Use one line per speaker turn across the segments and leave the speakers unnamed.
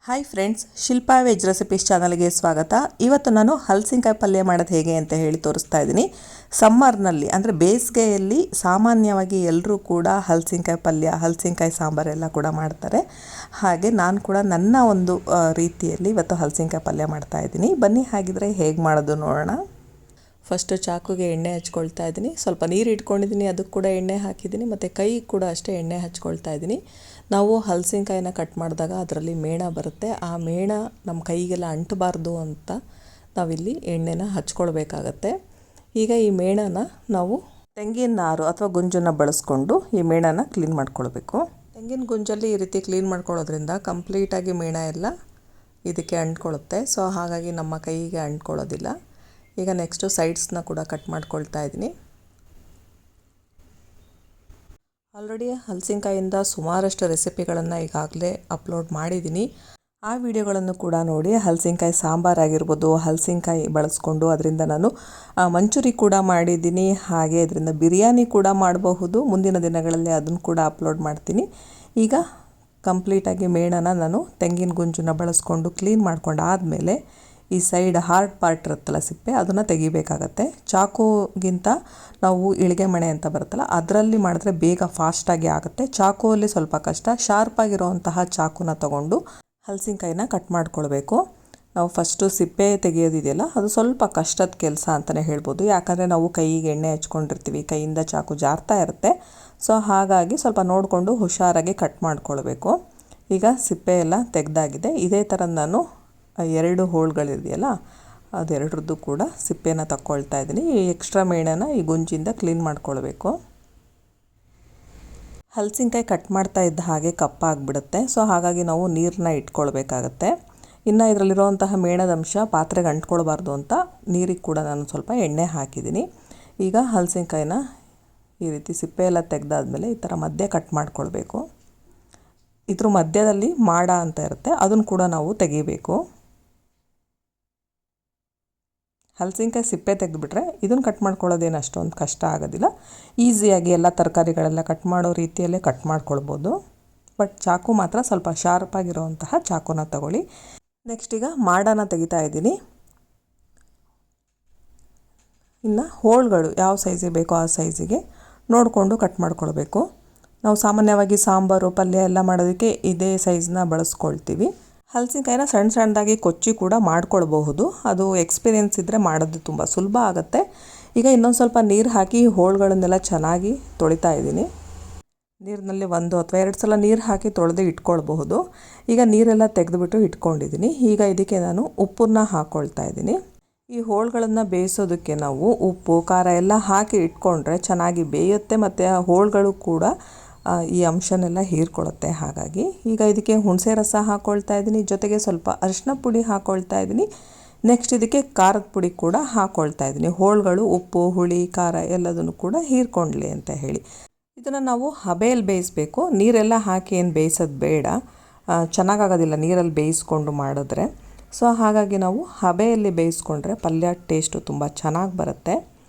Hi friends, Shilpa veg recipes ಚಾನಲ್ಗೆ ಸ್ವಾಗತ. ಇವತ್ತು ನಾನು ಹಲಸಿನಕಾಯಿ ಪಲ್ಯ ಮಾಡೋದು ಹೇಗೆ ಅಂತ ಹೇಳಿ ತೋರಿಸ್ತಾ ಇದ್ದೀನಿ. ಸಮ್ಮರ್ನಲ್ಲಿ ಅಂದರೆ ಬೇಸಿಗೆಯಲ್ಲಿ ಸಾಮಾನ್ಯವಾಗಿ ಎಲ್ಲರೂ ಕೂಡ ಹಲಸಿನಕಾಯಿ ಪಲ್ಯ, ಹಲಸಿನಕಾಯಿ ಸಾಂಬಾರೆಲ್ಲ ಕೂಡ ಮಾಡ್ತಾರೆ. ಹಾಗೆ ನಾನು ಕೂಡ ನನ್ನ ಒಂದು ರೀತಿಯಲ್ಲಿ ಇವತ್ತು ಹಲಸಿನಕಾಯಿ ಪಲ್ಯ ಮಾಡ್ತಾ ಇದ್ದೀನಿ. ಬನ್ನಿ ಹಾಗಿದ್ರೆ ಹೇಗೆ ಮಾಡೋದು ನೋಡೋಣ. ಫಸ್ಟು ಚಾಕುಗೆ ಎಣ್ಣೆ ಹಚ್ಕೊಳ್ತಾ ಇದ್ದೀನಿ. ಸ್ವಲ್ಪ ನೀರು ಇಟ್ಕೊಂಡಿದ್ದೀನಿ, ಅದಕ್ಕೆ ಕೂಡ ಎಣ್ಣೆ ಹಾಕಿದ್ದೀನಿ. ಮತ್ತು ಕೈ ಕೂಡ ಅಷ್ಟೇ ಎಣ್ಣೆ ಹಚ್ಕೊಳ್ತಾ ಇದ್ದೀನಿ. ನಾವು ಹಲಸಿನಕಾಯಿನ ಕಟ್ ಮಾಡಿದಾಗ ಅದರಲ್ಲಿ ಮೇಣ ಬರುತ್ತೆ. ಆ ಮೇಣ ನಮ್ಮ ಕೈಗೆಲ್ಲ ಅಂಟಬಾರ್ದು ಅಂತ ನಾವಿಲ್ಲಿ ಎಣ್ಣೆನ ಹಚ್ಕೊಳ್ಬೇಕಾಗತ್ತೆ. ಈಗ ಈ ಮೇಣನ ನಾವು ತೆಂಗಿನ ನಾರು ಅಥವಾ ಗುಂಜನ್ನು ಬಳಸ್ಕೊಂಡು ಈ ಮೇಣನ ಕ್ಲೀನ್ ಮಾಡ್ಕೊಳ್ಬೇಕು. ತೆಂಗಿನ ಗುಂಜಲ್ಲಿ ಈ ರೀತಿ ಕ್ಲೀನ್ ಮಾಡ್ಕೊಳ್ಳೋದ್ರಿಂದ ಕಂಪ್ಲೀಟಾಗಿ ಮೇಣ ಎಲ್ಲ ಇದಕ್ಕೆ ಅಂಟ್ಕೊಳ್ಳುತ್ತೆ. ಸೊ ಹಾಗಾಗಿ ನಮ್ಮ ಕೈಗೆ ಅಂಟ್ಕೊಳ್ಳೋದಿಲ್ಲ. ಈಗ ನೆಕ್ಸ್ಟು ಸೈಡ್ಸ್ನ ಕೂಡ ಕಟ್ ಮಾಡ್ಕೊಳ್ತಾ ಇದ್ದೀನಿ. ಆಲ್ರೆಡಿ ಹಲಸಿನಕಾಯಿಂದ ಸುಮಾರಷ್ಟು ರೆಸಿಪಿಗಳನ್ನು ಈಗಾಗಲೇ ಅಪ್ಲೋಡ್ ಮಾಡಿದ್ದೀನಿ. ಆ ವಿಡಿಯೋಗಳನ್ನು ಕೂಡ ನೋಡಿ. ಹಲಸಿನಕಾಯಿ ಸಾಂಬಾರಾಗಿರ್ಬೋದು, ಹಲಸಿನಕಾಯಿ ಬಳಸ್ಕೊಂಡು ಅದರಿಂದ ನಾನು ಮಂಚೂರಿ ಕೂಡ ಮಾಡಿದ್ದೀನಿ. ಹಾಗೆ ಇದರಿಂದ ಬಿರಿಯಾನಿ ಕೂಡ ಮಾಡಬಹುದು. ಮುಂದಿನ ದಿನಗಳಲ್ಲಿ ಅದನ್ನು ಕೂಡ ಅಪ್ಲೋಡ್ ಮಾಡ್ತೀನಿ. ಈಗ ಕಂಪ್ಲೀಟಾಗಿ ಮೇಣನ ನಾನು ತೆಂಗಿನ ಗುಂಜನ್ನು ಬಳಸ್ಕೊಂಡು ಕ್ಲೀನ್ ಮಾಡ್ಕೊಂಡಾದಮೇಲೆ ಈ ಸೈಡ್ ಹಾರ್ಡ್ ಪಾರ್ಟ್ ಇರುತ್ತಲ್ಲ, ಸಿಪ್ಪೆ, ಅದನ್ನು ತೆಗಿಬೇಕಾಗತ್ತೆ. ಚಾಕುಗಿಂತ ನಾವು ಇಳಿಗೆ ಮಣೆ ಅಂತ ಬರುತ್ತಲ್ಲ, ಅದರಲ್ಲಿ ಮಾಡಿದ್ರೆ ಬೇಗ ಫಾಸ್ಟಾಗಿ ಆಗುತ್ತೆ. ಚಾಕುವಲ್ಲಿ ಸ್ವಲ್ಪ ಕಷ್ಟ. ಶಾರ್ಪಾಗಿರೋವಂತಹ ಚಾಕುನ ತಗೊಂಡು ಹಲಸಿನಕಾಯಿನ ಕಟ್ ಮಾಡ್ಕೊಳ್ಬೇಕು. ನಾವು ಫಸ್ಟು ಸಿಪ್ಪೆ ತೆಗೆಯೋದಿದೆಯಲ್ಲ, ಅದು ಸ್ವಲ್ಪ ಕಷ್ಟದ ಕೆಲಸ ಅಂತಲೇ ಹೇಳ್ಬೋದು. ಯಾಕಂದರೆ ನಾವು ಕೈಗೆ ಎಣ್ಣೆ ಹಚ್ಕೊಂಡಿರ್ತೀವಿ, ಕೈಯಿಂದ ಚಾಕು ಜಾರ್ತಾ ಇರುತ್ತೆ. ಸೊ ಹಾಗಾಗಿ ಸ್ವಲ್ಪ ನೋಡಿಕೊಂಡು ಹುಷಾರಾಗಿ ಕಟ್ ಮಾಡ್ಕೊಳ್ಬೇಕು. ಈಗ ಸಿಪ್ಪೆ ಎಲ್ಲ ತೆಗೆದಾಗಿದೆ. ಇದೇ ಥರ ನಾನು 2 ಹೋಳುಗಳಿದೆಯಲ್ಲ, ಅದೆರಡರದ್ದು ಕೂಡ ಸಿಪ್ಪೆನ ತಗೊಳ್ತಾ ಇದ್ದೀನಿ. ಈ ಎಕ್ಸ್ಟ್ರಾ ಮೇಣನ ಈ ಗುಂಜಿಂದ ಕ್ಲೀನ್ ಮಾಡ್ಕೊಳ್ಬೇಕು. ಹಲಸಿನಕಾಯಿ ಕಟ್ ಮಾಡ್ತಾ ಇದ್ದ ಹಾಗೆ ಕಪ್ಪಾಗಿಬಿಡುತ್ತೆ. ಸೊ ಹಾಗಾಗಿ ನಾವು ನೀರನ್ನ ಇಟ್ಕೊಳ್ಬೇಕಾಗತ್ತೆ. ಇನ್ನು ಇದರಲ್ಲಿರುವಂತಹ ಮೇಣದ ಅಂಶ ಪಾತ್ರೆಗೆ ಅಂಟ್ಕೊಳ್ಬಾರ್ದು ಅಂತ ನೀರಿಗೆ ಕೂಡ ನಾನು ಸ್ವಲ್ಪ ಎಣ್ಣೆ ಹಾಕಿದ್ದೀನಿ. ಈಗ ಹಲಸಿನಕಾಯಿನ ಈ ರೀತಿ ಸಿಪ್ಪೆ ಎಲ್ಲ ತೆಗೆದಾದ್ಮೇಲೆ ಈ ಥರ ಮಧ್ಯೆ ಕಟ್ ಮಾಡ್ಕೊಳ್ಬೇಕು. ಇದ್ರ ಮಧ್ಯದಲ್ಲಿ ಮಾಡ ಅಂತ ಇರುತ್ತೆ, ಅದನ್ನು ಕೂಡ ನಾವು ತೆಗಿಬೇಕು. ಹಲಸಿನಕಾಯಿ ಸಿಪ್ಪೆ ತೆಗೆದುಬಿಟ್ರೆ ಇದನ್ನು ಕಟ್ ಮಾಡ್ಕೊಳ್ಳೋದೇನು ಅಷ್ಟೊಂದು ಕಷ್ಟ ಆಗೋದಿಲ್ಲ. ಈಸಿಯಾಗಿ ಎಲ್ಲ ತರಕಾರಿಗಳೆಲ್ಲ ಕಟ್ ಮಾಡೋ ರೀತಿಯಲ್ಲೇ ಕಟ್ ಮಾಡ್ಕೊಳ್ಬೋದು. ಬಟ್ ಚಾಕು ಮಾತ್ರ ಸ್ವಲ್ಪ ಶಾರ್ಪಾಗಿರೋವಂತಹ ಚಾಕುನ ತಗೊಳ್ಳಿ. ನೆಕ್ಸ್ಟ್ ಈಗ ಮಾಡನ ತೆಗಿತಾ ಇದ್ದೀನಿ. ಇನ್ನು ಹೋಳುಗಳು ಯಾವ ಸೈಜಿಗೆ ಬೇಕೋ ಆ ಸೈಜಿಗೆ ನೋಡಿಕೊಂಡು ಕಟ್ ಮಾಡ್ಕೊಳ್ಬೇಕು. ನಾವು ಸಾಮಾನ್ಯವಾಗಿ ಸಾಂಬಾರು, ಪಲ್ಯ ಎಲ್ಲ ಮಾಡೋದಕ್ಕೆ ಇದೇ ಸೈಜನ್ನ ಬಳಸ್ಕೊಳ್ತೀವಿ. ಹಲಸಿನಕಾಯಿನ ಸಣ್ಣ ಸಣ್ಣದಾಗಿ ಕೊಚ್ಚಿ ಕೂಡ ಮಾಡ್ಕೊಳ್ಬಹುದು. ಅದು ಎಕ್ಸ್ಪೀರಿಯೆನ್ಸ್ ಇದ್ದರೆ ಮಾಡೋದು ತುಂಬ ಸುಲಭ ಆಗುತ್ತೆ. ಈಗ ಇನ್ನೊಂದು ಸ್ವಲ್ಪ ನೀರು ಹಾಕಿ ಹೋಳುಗಳನ್ನೆಲ್ಲ ಚೆನ್ನಾಗಿ ತೊಳಿತಾ ಇದ್ದೀನಿ. ನೀರಿನಲ್ಲಿ 1 ಅಥವಾ 2 ಸಲ ನೀರು ಹಾಕಿ ತೊಳೆದು ಇಟ್ಕೊಳ್ಬಹುದು. ಈಗ ನೀರೆಲ್ಲ ತೆಗೆದುಬಿಟ್ಟು ಇಟ್ಕೊಂಡಿದ್ದೀನಿ. ಈಗ ಇದಕ್ಕೆ ನಾನು ಉಪ್ಪನ್ನ ಹಾಕ್ಕೊಳ್ತಾ ಇದ್ದೀನಿ. ಈ ಹೋಳುಗಳನ್ನು ಬೇಯಿಸೋದಕ್ಕೆ ನಾವು ಉಪ್ಪು, ಖಾರ ಎಲ್ಲ ಹಾಕಿ ಇಟ್ಕೊಂಡ್ರೆ ಚೆನ್ನಾಗಿ ಬೇಯುತ್ತೆ. ಮತ್ತು ಆ ಹೋಳುಗಳು ಕೂಡ ಈ ಅಂಶನೆಲ್ಲ ಹೀರ್ಕೊಳ್ಳುತ್ತೆ. ಹಾಗಾಗಿ ಈಗ ಇದಕ್ಕೆ ಹುಣಸೆ ರಸ ಹಾಕ್ಕೊಳ್ತಾ ಇದ್ದೀನಿ. ಜೊತೆಗೆ ಸ್ವಲ್ಪ ಅರಿಶಿನ ಪುಡಿ ಹಾಕ್ಕೊಳ್ತಾ ಇದ್ದೀನಿ. ನೆಕ್ಸ್ಟ್ ಇದಕ್ಕೆ ಖಾರದ ಪುಡಿ ಕೂಡ ಹಾಕ್ಕೊಳ್ತಾ ಇದ್ದೀನಿ. ಹೋಳುಗಳು ಉಪ್ಪು, ಹುಳಿ, ಖಾರ ಎಲ್ಲದನ್ನು ಕೂಡ ಹೀರ್ಕೊಳ್ಳಿ ಅಂತ ಹೇಳಿ. ಇದನ್ನು ನಾವು ಹಬೆಯಲ್ಲಿ ಬೇಯಿಸಬೇಕು. ನೀರೆಲ್ಲ ಹಾಕಿ ಏನು ಬೇಯಿಸೋದು ಬೇಡ, ಚೆನ್ನಾಗಾಗೋದಿಲ್ಲ ನೀರಲ್ಲಿ ಬೇಯಿಸ್ಕೊಂಡು ಮಾಡಿದ್ರೆ. ಸೊ ಹಾಗಾಗಿ ನಾವು ಹಬೆಯಲ್ಲಿ ಬೇಯಿಸ್ಕೊಂಡ್ರೆ ಪಲ್ಯ ಟೇಸ್ಟು ತುಂಬ ಚೆನ್ನಾಗಿ ಬರುತ್ತೆ.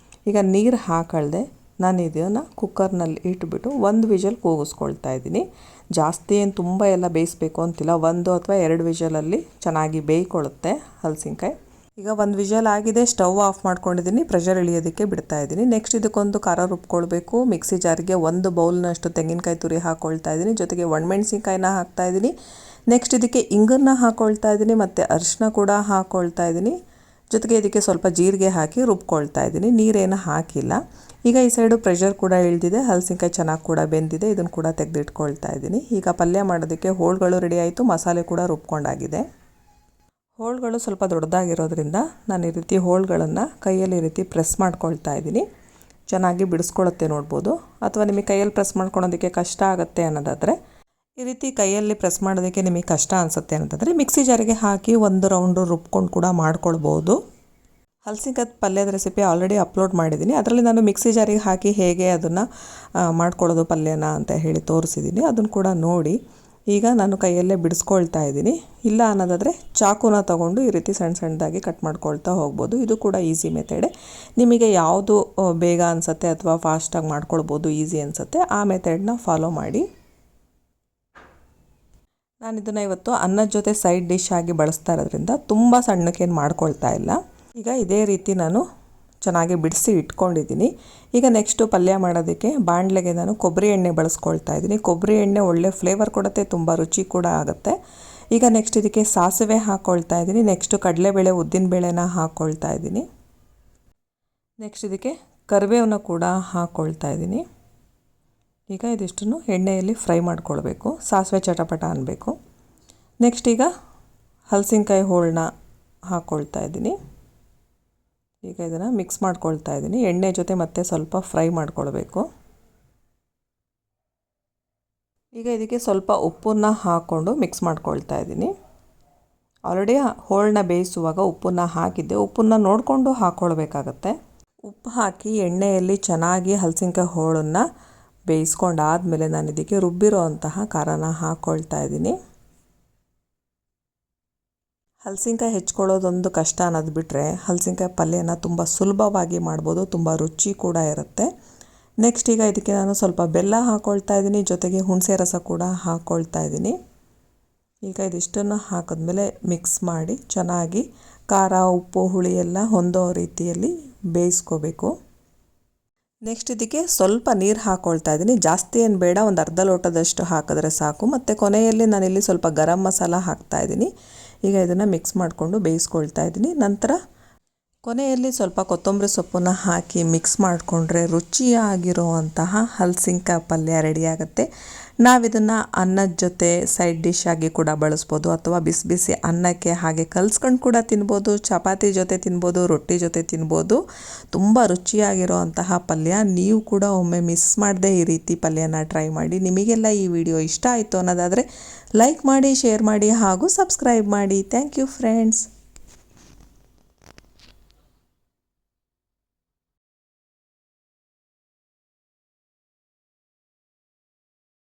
ಈಗ ನೀರು ಹಾಕಳ್ದೆ ನಾನು ಇದನ್ನು ಕುಕ್ಕರ್ನಲ್ಲಿ ಇಟ್ಬಿಟ್ಟು 1 ವಿಷಲ್ ಕೂಗಿಸ್ಕೊಳ್ತಾ ಇದ್ದೀನಿ. ಜಾಸ್ತಿ ಏನು ತುಂಬ ಎಲ್ಲ ಬೇಯಿಸಬೇಕು ಅಂತಿಲ್ಲ. 1 ಅಥವಾ 2 ವಿಷಲಲ್ಲಿ ಚೆನ್ನಾಗಿ ಬೇಯ್ಕೊಳ್ಳುತ್ತೆ ಹಲಸಿನಕಾಯಿ. ಈಗ 1 ವಿಷಲ್ ಆಗಿದೆ. ಸ್ಟವ್ ಆಫ್ ಮಾಡ್ಕೊಂಡಿದ್ದೀನಿ. ಪ್ರೆಷರ್ ಇಳಿಯೋದಕ್ಕೆ ಬಿಡ್ತಾ ಇದ್ದೀನಿ. ನೆಕ್ಸ್ಟ್ ಇದಕ್ಕೊಂದು ಖಾರ ರುಬ್ಕೊಳ್ಬೇಕು. ಮಿಕ್ಸಿ ಜಾರಿಗೆ 1 ಬೌಲ್ನಷ್ಟು ತೆಂಗಿನಕಾಯಿ ತುರಿ ಹಾಕ್ಕೊಳ್ತಾ ಇದ್ದೀನಿ. ಜೊತೆಗೆ ಒಣಮೆಣಸಿನ್ಕಾಯಿನ ಹಾಕ್ತಾ ಇದ್ದೀನಿ. ನೆಕ್ಸ್ಟ್ ಇದಕ್ಕೆ ಇಂಗನ್ನು ಹಾಕ್ಕೊಳ್ತಾ ಇದ್ದೀನಿ. ಮತ್ತು ಅರಿಶಿನ ಕೂಡ ಹಾಕ್ಕೊಳ್ತಾ ಇದ್ದೀನಿ. ಜೊತೆಗೆ ಇದಕ್ಕೆ ಸ್ವಲ್ಪ ಜೀರಿಗೆ ಹಾಕಿ ರುಬ್ಕೊಳ್ತಾ ಇದ್ದೀನಿ. ನೀರೇನು ಹಾಕಿಲ್ಲ. ಈಗ ಈ ಸೈಡು ಪ್ರೆಷರ್ ಕೂಡ ಇಳಿದಿದೆ. ಹಲಸಿನಕಾಯಿ ಚೆನ್ನಾಗಿ ಕೂಡ ಬೆಂದಿದೆ. ಇದನ್ನು ಕೂಡ ತೆಗೆದಿಟ್ಕೊಳ್ತಾ ಇದ್ದೀನಿ. ಈಗ ಪಲ್ಯ ಮಾಡೋದಕ್ಕೆ ಹೋಳುಗಳು ರೆಡಿ ಆಯಿತು. ಮಸಾಲೆ ಕೂಡ ರುಬ್ಕೊಂಡಾಗಿದೆ. ಹೋಳುಗಳು ಸ್ವಲ್ಪ ದೊಡ್ಡದಾಗಿರೋದ್ರಿಂದ ನಾನು ಈ ರೀತಿ ಹೋಳುಗಳನ್ನು ಕೈಯಲ್ಲಿ ಈ ರೀತಿ ಪ್ರೆಸ್ ಮಾಡ್ಕೊಳ್ತಾ ಇದ್ದೀನಿ. ಚೆನ್ನಾಗಿ ಬಿಡಿಸ್ಕೊಳ್ಳುತ್ತೆ ನೋಡ್ಬೋದು. ಅಥವಾ ನಿಮಗೆ ಕೈಯಲ್ಲಿ ಪ್ರೆಸ್ ಮಾಡ್ಕೊಳೋದಕ್ಕೆ ಕಷ್ಟ ಆಗುತ್ತೆ ಅನ್ನೋದಾದರೆ, ಈ ರೀತಿ ಕೈಯಲ್ಲಿ ಪ್ರೆಸ್ ಮಾಡೋದಕ್ಕೆ ನಿಮಗೆ ಕಷ್ಟ ಅನಿಸುತ್ತೆ ಅನ್ನೋದಾದರೆ ಮಿಕ್ಸಿ ಜಾರಿಗೆ ಹಾಕಿ 1 ರೌಂಡು ರುಬ್ಕೊಂಡು ಕೂಡ ಮಾಡ್ಕೊಳ್ಬೋದು. ಹಲಸಿನಕಾಯಿ ಪಲ್ಯದ ರೆಸಿಪಿ ಆಲ್ರೆಡಿ ಅಪ್ಲೋಡ್ ಮಾಡಿದ್ದೀನಿ. ಅದರಲ್ಲಿ ನಾನು ಮಿಕ್ಸಿ ಜಾರಿಗೆ ಹಾಕಿ ಹೇಗೆ ಅದನ್ನು ಮಾಡ್ಕೊಳ್ಳೋದು ಪಲ್ಯನ ಅಂತ ಹೇಳಿ ತೋರಿಸಿದ್ದೀನಿ. ಅದನ್ನು ಕೂಡ ನೋಡಿ. ಈಗ ನಾನು ಕೈಯಲ್ಲೇ ಬಿಡಿಸ್ಕೊಳ್ತಾ ಇದ್ದೀನಿ. ಇಲ್ಲ ಅನ್ನೋದಾದರೆ ಚಾಕುನ ತೊಗೊಂಡು ಈ ರೀತಿ ಸಣ್ಣ ಸಣ್ಣದಾಗಿ ಕಟ್ ಮಾಡ್ಕೊಳ್ತಾ ಹೋಗ್ಬೋದು. ಇದು ಕೂಡ ಈಸಿ ಮೆಥಡೆ. ನಿಮಗೆ ಯಾವುದು ಬೇಗ ಅನಿಸುತ್ತೆ ಅಥವಾ ಫಾಸ್ಟಾಗಿ ಮಾಡ್ಕೊಳ್ಬೋದು, ಈಸಿ ಅನಿಸುತ್ತೆ, ಆ ಮೆಥಡನ್ನ ಫಾಲೋ ಮಾಡಿ. ನಾನು ಇದನ್ನು ಇವತ್ತು ಅನ್ನದ ಜೊತೆ ಸೈಡ್ ಡಿಶ್ ಆಗಿ ಬಳಸ್ತಾ ಇರೋದ್ರಿಂದ ತುಂಬ ಸಣ್ಣಕ್ಕೇನು ಮಾಡ್ಕೊಳ್ತಾ ಇಲ್ಲ. ಈಗ ಇದೇ ರೀತಿ ನಾನು ಚೆನ್ನಾಗಿ ಬಿಡಿಸಿ ಇಟ್ಕೊಂಡಿದ್ದೀನಿ. ಈಗ ನೆಕ್ಸ್ಟು ಪಲ್ಯ ಮಾಡೋದಕ್ಕೆ ಬಾಣಲೆಗೆ ನಾನು ಕೊಬ್ಬರಿ ಎಣ್ಣೆ ಬಳಸ್ಕೊಳ್ತಾ ಇದ್ದೀನಿ. ಕೊಬ್ಬರಿ ಎಣ್ಣೆ ಒಳ್ಳೆ ಫ್ಲೇವರ್ ಕೊಡುತ್ತೆ, ತುಂಬ ರುಚಿ ಕೂಡ ಆಗುತ್ತೆ. ಈಗ ನೆಕ್ಸ್ಟ್ ಇದಕ್ಕೆ ಸಾಸಿವೆ ಹಾಕ್ಕೊಳ್ತಾ ಇದ್ದೀನಿ. ನೆಕ್ಸ್ಟು ಕಡಲೆಬೇಳೆ ಉದ್ದಿನಬೇಳೆನ ಹಾಕ್ಕೊಳ್ತಾ ಇದ್ದೀನಿ. ನೆಕ್ಸ್ಟ್ ಇದಕ್ಕೆ ಕರಿಬೇವನ್ನ ಕೂಡ ಹಾಕ್ಕೊಳ್ತಾ ಇದ್ದೀನಿ. ಈಗ ಇದಿಷ್ಟನ್ನು ಎಣ್ಣೆಯಲ್ಲಿ ಫ್ರೈ ಮಾಡ್ಕೊಳ್ಬೇಕು, ಸಾಸಿವೆ ಚಟಪಟ ಅನ್ನಬೇಕು. ನೆಕ್ಸ್ಟ್ ಈಗ ಹಲಸಿನಕಾಯಿ ಹೋಳನ್ನ ಹಾಕ್ಕೊಳ್ತಾ ಇದ್ದೀನಿ. ಈಗ ಇದನ್ನು ಮಿಕ್ಸ್ ಮಾಡ್ಕೊಳ್ತಾ ಇದ್ದೀನಿ. ಎಣ್ಣೆ ಜೊತೆ ಮತ್ತೆ ಸ್ವಲ್ಪ ಫ್ರೈ ಮಾಡ್ಕೊಳ್ಬೇಕು. ಈಗ ಇದಕ್ಕೆ ಸ್ವಲ್ಪ ಉಪ್ಪನ್ನು ಹಾಕ್ಕೊಂಡು ಮಿಕ್ಸ್ ಮಾಡ್ಕೊಳ್ತಾ ಇದ್ದೀನಿ. ಆಲ್ರೆಡಿ ಹೋಳನ್ನ ಬೇಯಿಸುವಾಗ ಉಪ್ಪನ್ನು ಹಾಕಿದ್ದೆ, ಉಪ್ಪನ್ನು ನೋಡಿಕೊಂಡು ಹಾಕ್ಕೊಳ್ಬೇಕಾಗತ್ತೆ. ಉಪ್ಪು ಹಾಕಿ ಎಣ್ಣೆಯಲ್ಲಿ ಚೆನ್ನಾಗಿ ಹಲಸಿನಕಾಯಿ ಹೋಳನ್ನು ಬೇಯಿಸ್ಕೊಂಡಾದಮೇಲೆ ನಾನು ಇದಕ್ಕೆ ರುಬ್ಬಿರೋ ಅಂತಹ ಖಾರನ ಹಾಕ್ಕೊಳ್ತಾ ಇದ್ದೀನಿ. ಹಲಸಿನಕಾಯಿ ಹೆಚ್ಕೊಳ್ಳೋದೊಂದು ಕಷ್ಟ ಅನ್ನೋದು ಬಿಟ್ಟರೆ ಹಲಸಿನಕಾಯಿ ಪಲ್ಯನ ತುಂಬ ಸುಲಭವಾಗಿ ಮಾಡ್ಬೋದು, ತುಂಬ ರುಚಿ ಕೂಡ ಇರುತ್ತೆ. ನೆಕ್ಸ್ಟ್ ಈಗ ಇದಕ್ಕೆ ನಾನು ಸ್ವಲ್ಪ ಬೆಲ್ಲ ಹಾಕ್ಕೊಳ್ತಾ ಇದ್ದೀನಿ, ಜೊತೆಗೆ ಹುಣಸೆ ರಸ ಕೂಡ ಹಾಕ್ಕೊಳ್ತಾ ಇದ್ದೀನಿ. ಈಗ ಇದಿಷ್ಟನ್ನು ಹಾಕಿದ್ಮೇಲೆ ಮಿಕ್ಸ್ ಮಾಡಿ ಚೆನ್ನಾಗಿ ಖಾರ ಉಪ್ಪು ಹುಳಿ ಎಲ್ಲ ಹೊಂದೋ ರೀತಿಯಲ್ಲಿ ಬೇಯಿಸ್ಕೋಬೇಕು. ನೆಕ್ಸ್ಟ್ ಇದಕ್ಕೆ ಸ್ವಲ್ಪ ನೀರು ಹಾಕ್ಕೊಳ್ತಾ ಇದ್ದೀನಿ. ಜಾಸ್ತಿ ಏನು ಬೇಡ, ಒಂದು ಅರ್ಧ ಲೋಟದಷ್ಟು ಹಾಕಿದ್ರೆ ಸಾಕು. ಮತ್ತು ಕೊನೆಯಲ್ಲಿ ನಾನಿಲ್ಲಿ ಸ್ವಲ್ಪ ಗರಂ ಮಸಾಲ ಹಾಕ್ತಾಯಿದ್ದೀನಿ. ಈಗ ಇದನ್ನು ಮಿಕ್ಸ್ ಮಾಡಿಕೊಂಡು ಬೇಯಿಸ್ಕೊಳ್ತಾ ಇದ್ದೀನಿ. ನಂತರ ಕೊನೆಯಲ್ಲಿ ಸ್ವಲ್ಪ ಕೊತ್ತಂಬರಿ ಸೊಪ್ಪನ್ನು ಹಾಕಿ ಮಿಕ್ಸ್ ಮಾಡಿಕೊಂಡ್ರೆ ರುಚಿಯಾಗಿರುವಂತಹ ಹಲಸಿನಕಾಯಿ ಪಲ್ಯ ರೆಡಿಯಾಗುತ್ತೆ. ನಾವಿದನ್ನು ಅನ್ನದ ಜೊತೆ ಸೈಡ್ ಡಿಶ್ ಆಗಿ ಕೂಡ ಬಳಸ್ಬೋದು, ಅಥವಾ ಬಿಸಿ ಬಿಸಿ ಅನ್ನಕ್ಕೆ ಹಾಗೆ ಕಲ್ಸ್ಕೊಂಡು ಕೂಡ ತಿನ್ಬೋದು, ಚಪಾತಿ ಜೊತೆ ತಿನ್ಬೋದು, ರೊಟ್ಟಿ ಜೊತೆ ತಿನ್ಬೋದು. ತುಂಬ ರುಚಿಯಾಗಿರುವಂತಹ ಪಲ್ಯ. ನೀವು ಕೂಡ ಒಮ್ಮೆ ಮಿಸ್ ಮಾಡದೆ ಈ ರೀತಿ ಪಲ್ಯನ ಟ್ರೈ ಮಾಡಿ. ನಿಮಗೆಲ್ಲ ಈ ವಿಡಿಯೋ ಇಷ್ಟ ಆಯಿತು ಅನ್ನೋದಾದರೆ ಲೈಕ್ ಮಾಡಿ, ಶೇರ್ ಮಾಡಿ ಹಾಗೂ ಸಬ್ಸ್ಕ್ರೈಬ್ ಮಾಡಿ. Thank you friends.